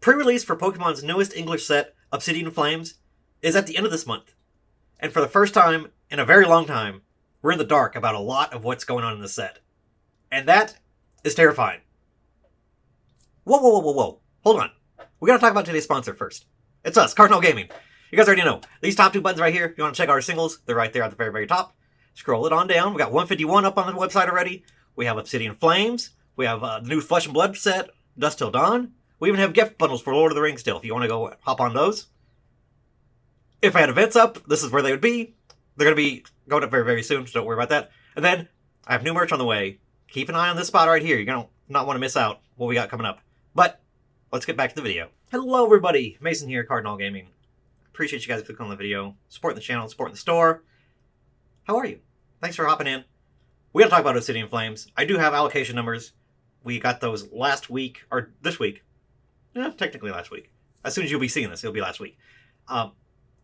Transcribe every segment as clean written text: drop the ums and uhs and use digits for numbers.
pre-release for Pokemon's newest English set, Obsidian Flames, is at the end of this month. And for the first time in a very long time, we're in the dark about a lot of what's going on in this set. And that is terrifying. Whoa. Hold on. We gotta talk about today's sponsor first. It's us, Cardinal Gaming. You guys already know. These top two buttons right here, if you want to check out our singles, they're right there at the very, very top. Scroll it on down. We got 151 up on the website already. We have Obsidian Flames. We have the new Flesh and Blood set, Dusk Till Dawn. We even have gift bundles for Lord of the Rings still, if you want to go hop on those. If I had events up, this is where they would be. They're going to be going up very, very soon, so don't worry about that. And then, I have new merch on the way. Keep an eye on this spot right here. You're going to not want to miss out what we got coming up. But, let's get back to the video. Hello everybody, Mason here, Cardinal Gaming. Appreciate you guys clicking on the video, supporting the channel, supporting the store. How are you? Thanks for hopping in. We gotta talk about Obsidian Flames. I do have allocation numbers. We got those last week, or this week. Yeah, technically last week. As soon as you'll be seeing this, it'll be last week.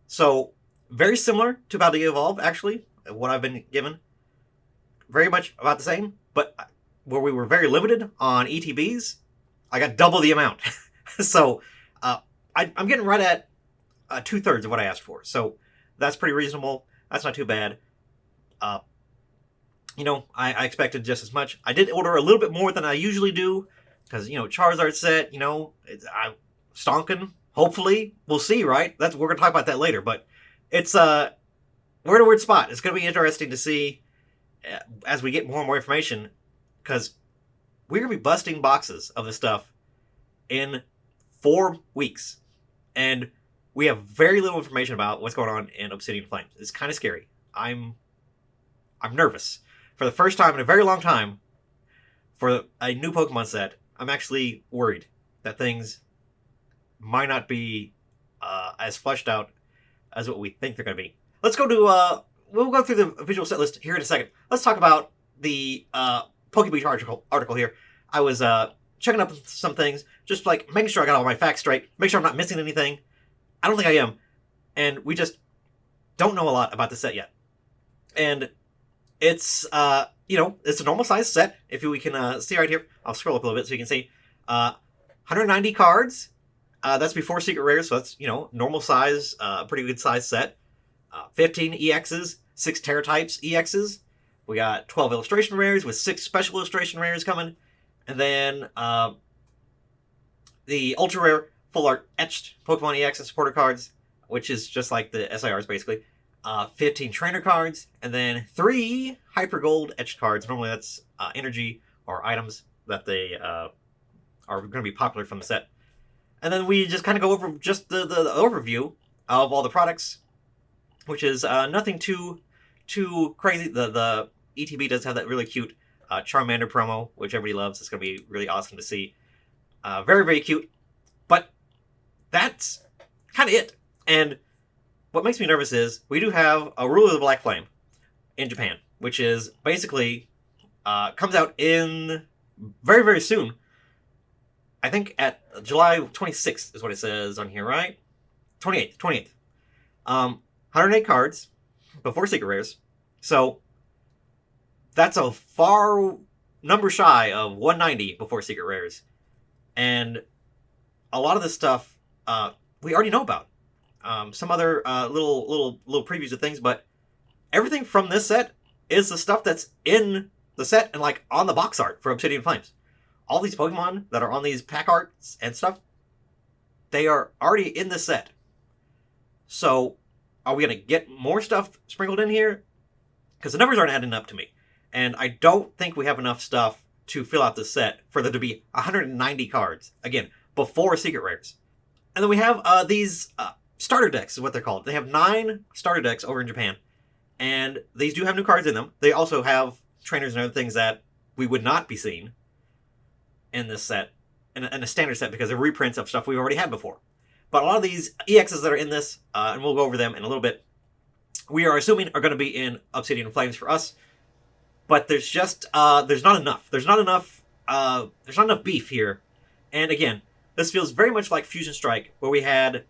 So, very similar to Paldea Evolve, actually, what I've been given. Very much about the same, but where we were very limited on ETBs, I got double the amount. So, I'm getting right at 2/3 of what I asked for. So, that's pretty reasonable. That's not too bad. You know, I expected just as much. I did order a little bit more than I usually do, because, you know, Charizard set, you know, I'm stonking. Hopefully, we'll see, right? We're going to talk about that later, but it's, we're in a weird spot. It's going to be interesting to see as we get more and more information, because we're going to be busting boxes of this stuff in 4 weeks, and we have very little information about what's going on in Obsidian Flames. It's kind of scary. I'm nervous. For the first time in a very long time, for a new Pokemon set, I'm actually worried that things might not be as fleshed out as what we think they're going to be. Let's go to, we'll go through the visual set list here in a second. Let's talk about the PokeBeach article here. I was checking up some things, just like making sure I got all my facts straight, make sure I'm not missing anything. I don't think I am. And we just don't know a lot about the set yet. And it's, you know, it's a normal size set. If we can see right here, I'll scroll up a little bit so you can see. 190 cards. That's before Secret Rares, so that's, you know, normal size, pretty good size set. 15 EXs, 6 Terratypes EXs. We got 12 illustration rares with 6 special illustration rares coming. And then the ultra rare full art etched Pokemon EX and supporter cards, which is just like the SIRs basically. 15 trainer cards, and then 3 hyper gold etched cards. Normally that's energy or items that they are going to be popular from the set. And then we just kind of go over just the overview of all the products, which is nothing too crazy. The ETB does have that really cute Charmander promo, which everybody loves. It's going to be really awesome to see. Very, very cute. But that's kind of it. And what makes me nervous is we do have a Ruler of the Black Flame in Japan, which is basically comes out in very, very soon. I think at July 26th is what it says on here, right? 28th. 108 cards before Secret Rares. So that's a far number shy of 190 before Secret Rares. And a lot of this stuff we already know about. Some other little previews of things, but everything from this set is the stuff that's in the set and like on the box art for Obsidian Flames. All these Pokemon that are on these pack arts and stuff, they are already in this set. So, are we going to get more stuff sprinkled in here? Because the numbers aren't adding up to me. And I don't think we have enough stuff to fill out this set for there to be 190 cards. Again, before Secret Rares. And then we have these starter decks is what they're called. They have 9 starter decks over in Japan. And these do have new cards in them. They also have trainers and other things that we would not be seeing in this set, in a standard set, because they're reprints of stuff we've already had before. But a lot of these EXs that are in this, and we'll go over them in a little bit, we are assuming are going to be in Obsidian Flames for us. But there's just, there's not enough. There's not enough beef here. And again, this feels very much like Fusion Strike, where we had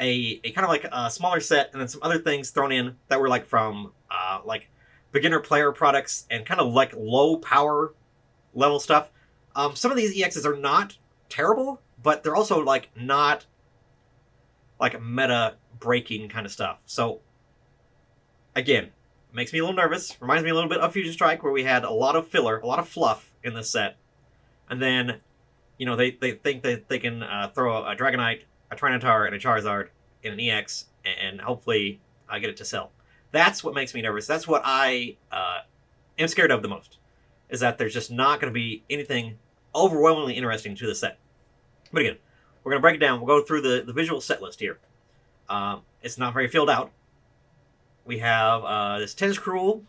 a kind of like a smaller set and then some other things thrown in that were like from like beginner player products and kind of like low power level stuff. Some of these EXs are not terrible, but they're also like not like meta breaking kind of stuff. So again, makes me a little nervous. Reminds me a little bit of Fusion Strike, where we had a lot of filler, a lot of fluff in this set, and then they think that they can throw a Dragonite, a Tyranitar, and a Charizard in an EX, and hopefully get it to sell. That's what makes me nervous. That's what I am scared of the most, is that there's just not going to be anything overwhelmingly interesting to the set. But again, we're going to break it down. We'll go through the visual set list here. It's not very filled out. We have this Tentacruel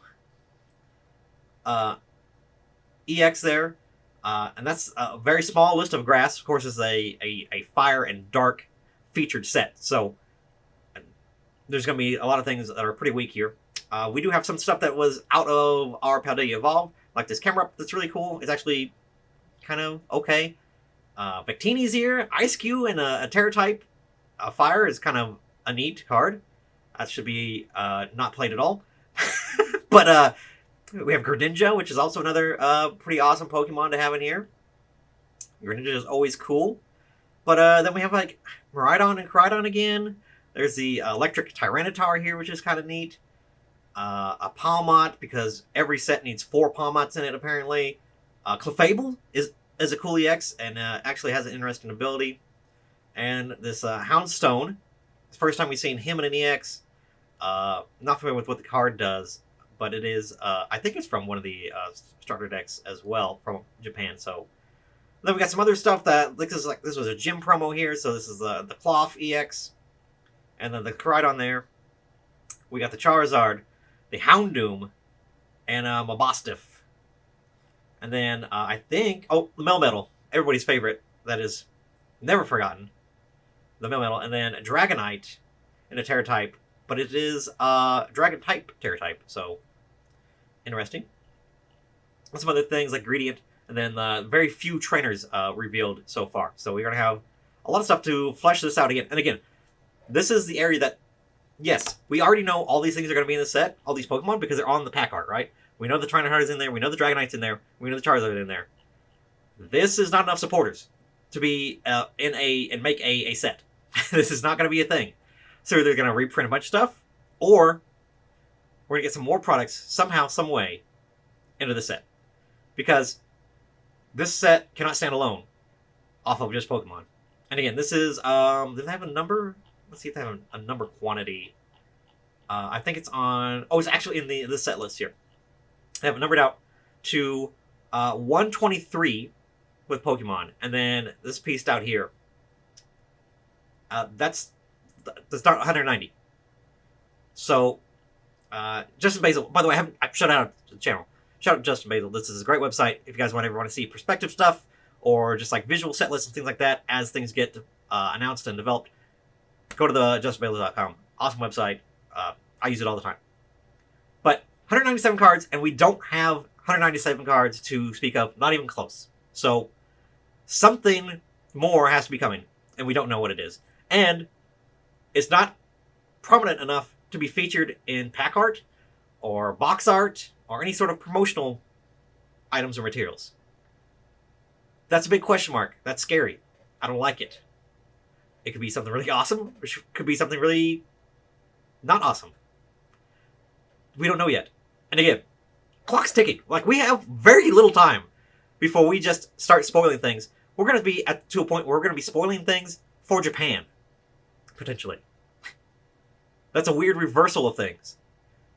EX there. And that's a very small list of grass. Of course, it's a fire and dark featured set. So there's going to be a lot of things that are pretty weak here. We do have some stuff that was out of our Paldea Evolve, like this camera that's really cool. It's actually kind of okay. Victini's here. Ice Cube and a Terra type fire is kind of a neat card. That should be not played at all. But we have Greninja, which is also another pretty awesome Pokemon to have in here. Greninja is always cool. But then we have like Miraidon and Koraidon again. There's the electric Tyranitar here, which is kind of neat. A Palmot, because every set needs 4 Palmots in it, apparently. Clefable is a cool EX, and actually has an interesting ability. And this Houndstone. It's the first time we've seen him in an EX. Not familiar with what the card does, but it is, I think it's from one of the starter decks as well, from Japan. So then we got some other stuff that, this was a gym promo here, so this is the Cloth EX. And then the Koraidon there. We got the Charizard, the Houndoom, and Mabostiff. And then I think, the Melmetal, everybody's favorite, that is never forgotten. The Melmetal, and then Dragonite in a Terra type, but it is Dragon type Terra type, so interesting. And some other things like Gradient, and then very few trainers revealed so far. So we're going to have a lot of stuff to flesh this out again. And again, this is the area that, yes, we already know all these things are going to be in the set, all these Pokemon, because they're on the pack art, right? We know the Tyranitar is in there, we know the Dragonite's in there, we know the Charizard is in there. This is not enough supporters to be and make a set. This is not going to be a thing. So they're going to reprint a bunch of stuff, or we're going to get some more products somehow, some way into the set. Because this set cannot stand alone off of just Pokemon. And again, this is, do they have a number? Let's see if they have a number quantity. I think it's on, it's actually in the set list here. They have it numbered out to 123 with Pokemon. And then this piece out here, that's not 190. So, Justin Basil, by the way, I shout out to the channel. Shout out to Justin Basil. This is a great website if you guys ever want to see perspective stuff, or just like visual set lists and things like that as things get announced and developed. Go to the justinbasil.com. Awesome website. I use it all the time. But 197 cards, and we don't have 197 cards to speak of, not even close. So something more has to be coming, and we don't know what it is. And it's not prominent enough to be featured in pack art or box art or any sort of promotional items or materials. That's a big question mark. That's scary. I don't like it. It could be something really awesome, or it could be something really not awesome. We don't know yet. And again, clock's ticking. Like, we have very little time before we just start spoiling things. We're going to be to a point where we're going to be spoiling things for Japan. Potentially. That's a weird reversal of things.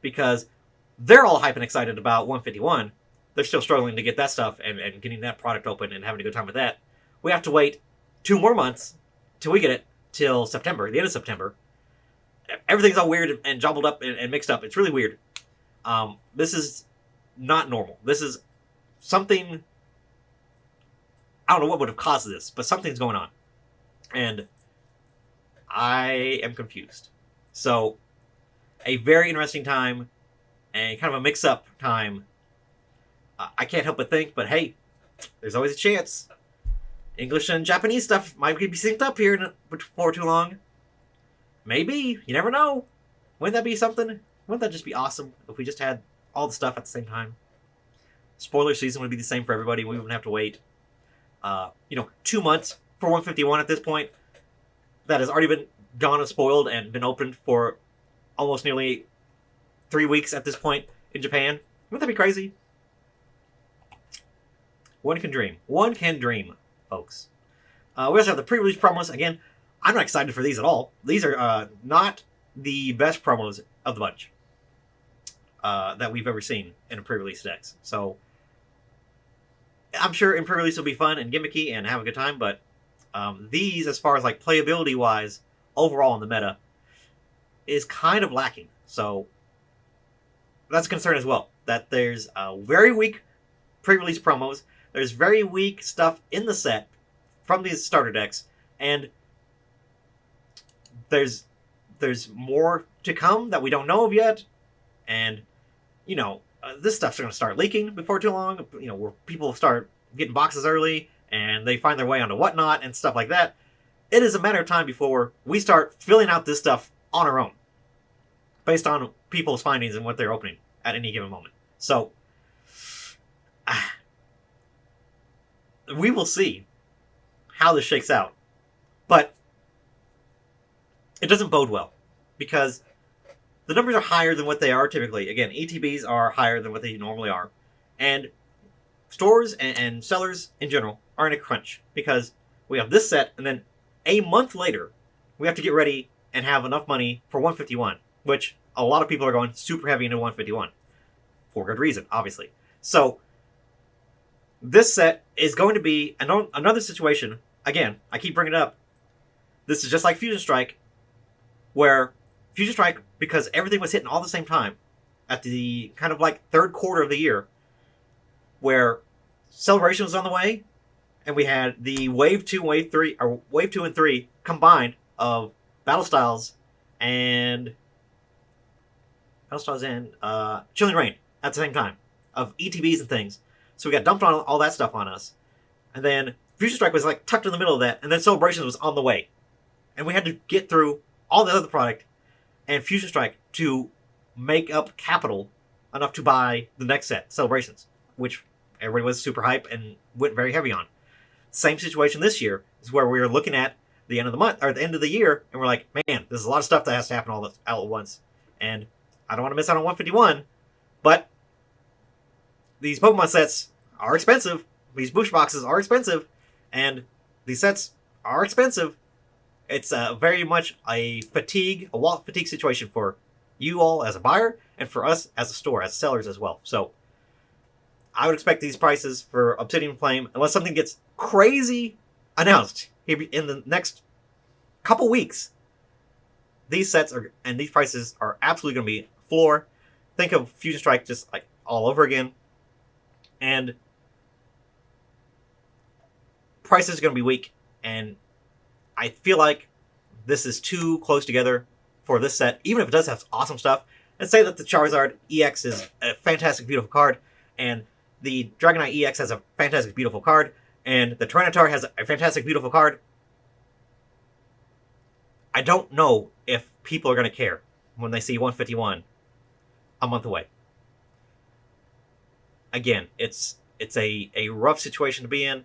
Because they're all hype and excited about 151. They're still struggling to get that stuff and getting that product open and having a good time with that. We have to wait 2 more months till we get it, till September, the end of September. Everything's all weird and jumbled up and mixed up. It's really weird. This is not normal. This is something, I don't know what would have caused this, but something's going on. And I am confused. So, a very interesting time, and kind of a mix-up time. I can't help but think, but hey, there's always a chance. English and Japanese stuff might be synced up here before too long. Maybe. You never know. Wouldn't that be something? Wouldn't that just be awesome if we just had all the stuff at the same time? Spoiler season would be the same for everybody. We wouldn't have to wait, 2 months for 151 at this point that has already been gone and spoiled and been opened for almost nearly 3 weeks at this point in Japan. Wouldn't that be crazy? One can dream. One can dream, folks. We also have the pre-release promos. Again, I'm not excited for these at all. These are not the best promos of the bunch that we've ever seen in a pre-release decks. So I'm sure in pre-release will be fun and gimmicky and have a good time, but these, as far as like playability-wise, overall in the meta, is kind of lacking. So that's a concern as well. That there's very weak pre-release promos. There's very weak stuff in the set from these starter decks, and there's more to come that we don't know of yet. And you know, this stuff's going to start leaking before too long. You know, where people start getting boxes early and they find their way onto whatnot and stuff like that. It is a matter of time before we start filling out this stuff on our own, based on people's findings and what they're opening at any given moment. So we will see how this shakes out. But it doesn't bode well, because the numbers are higher than what they are typically. Again, ETBs are higher than what they normally are. And stores and sellers in general are in a crunch, because we have this set, and then a month later, we have to get ready and have enough money for 151, which a lot of people are going super heavy into 151. For good reason, obviously. So this set is going to be another situation. Again, I keep bringing it up. This is just like Fusion Strike, where Fusion Strike, because everything was hitting all at the same time at the kind of like third quarter of the year, where Celebration was on the way, and we had the Wave 2 and 3 combined of Battle Styles and Chilling Reign at the same time, of ETBs and things. So we got dumped on all that stuff on us. And then Fusion Strike was like tucked in the middle of that, and then Celebrations was on the way. And we had to get through all the other product and Fusion Strike to make up capital enough to buy the next set, Celebrations, which everybody was super hype and went very heavy on. Same situation this year is where we were looking at the end of the month, or the end of the year, and we're like, man, there's a lot of stuff that has to happen all at once. And I don't want to miss out on 151, but these Pokemon sets are expensive. These booster boxes are expensive, and these sets are expensive. It's very much a wallet fatigue situation for you all as a buyer, and for us as a store, as sellers as well. So I would expect these prices for Obsidian Flame, unless something gets crazy announced in the next couple weeks, these sets and these prices are absolutely going to be floor. Think of Fusion Strike just like all over again. And prices are going to be weak, and I feel like this is too close together for this set, even if it does have awesome stuff. And say that the Charizard EX is a fantastic, beautiful card, and the Dragonite EX has a fantastic, beautiful card, and the Tyranitar has a fantastic, beautiful card. I don't know if people are going to care when they see 151 a month away. Again, it's a rough situation to be in,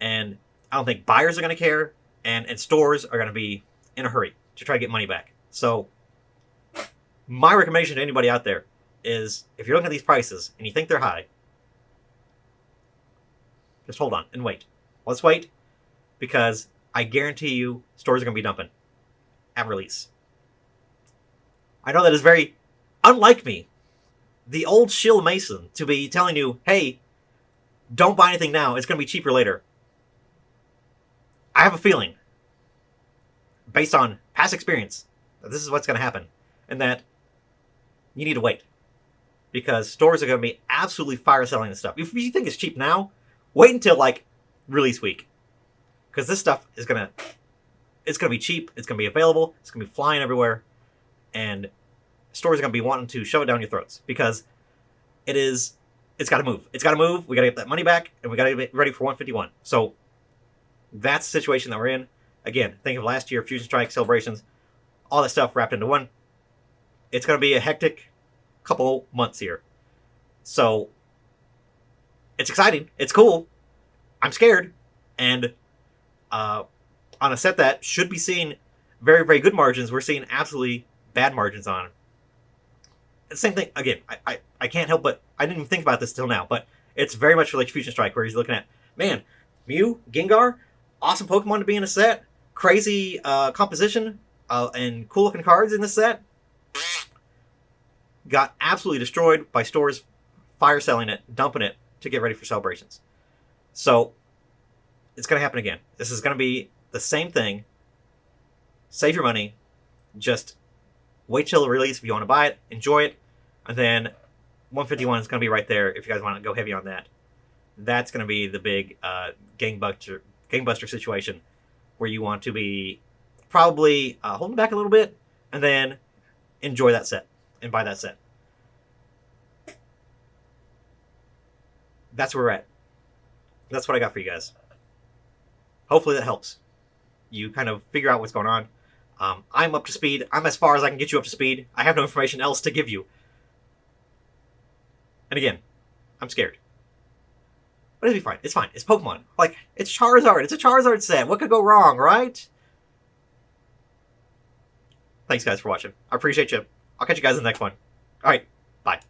and I don't think buyers are going to care, and stores are going to be in a hurry to try to get money back. So my recommendation to anybody out there is, if you're looking at these prices and you think they're high, just hold on and wait. Let's wait, because I guarantee you stores are going to be dumping at release. I know that is very unlike me, the old shill mason, to be telling you, hey, don't buy anything now, it's going to be cheaper later. I have a feeling, based on past experience, that this is what's going to happen, and that you need to wait, because stores are going to be absolutely fire selling this stuff. If you think it's cheap now, wait until like release week, because this stuff is going to be cheap, it's going to be available, it's going to be flying everywhere, and stores are going to be wanting to shove it down your throats, because it's got to move. It's got to move. We got to get that money back, and we got to get ready for 151. So that's the situation that we're in. Again, think of last year, Fusion Strike, Celebrations, all that stuff wrapped into one. It's going to be a hectic couple months here. So it's exciting. It's cool. I'm scared. And on a set that should be seeing very, very good margins, we're seeing absolutely bad margins on. The same thing, again, I can't help but, I didn't even think about this till now, but it's very much like Fusion Strike, where he's looking at, man, Mew, Gengar, awesome Pokemon to be in a set, crazy composition, and cool looking cards in this set. Got absolutely destroyed by stores fire selling it, dumping it to get ready for celebrations. So, it's going to happen again. This is going to be the same thing. Save your money. Just wait till the release if you want to buy it. Enjoy it. And then 151 is going to be right there if you guys want to go heavy on that. That's going to be the big gangbuster situation where you want to be probably holding back a little bit and then enjoy that set and buy that set. That's where we're at. That's what I got for you guys. Hopefully that helps. You kind of figure out what's going on. I'm up to speed. I'm as far as I can get you up to speed. I have no information else to give you. And again, I'm scared. But it'll be fine. It's fine. It's Pokemon. Like, it's Charizard. It's a Charizard set. What could go wrong, right? Thanks, guys, for watching. I appreciate you. I'll catch you guys in the next one. All right. Bye.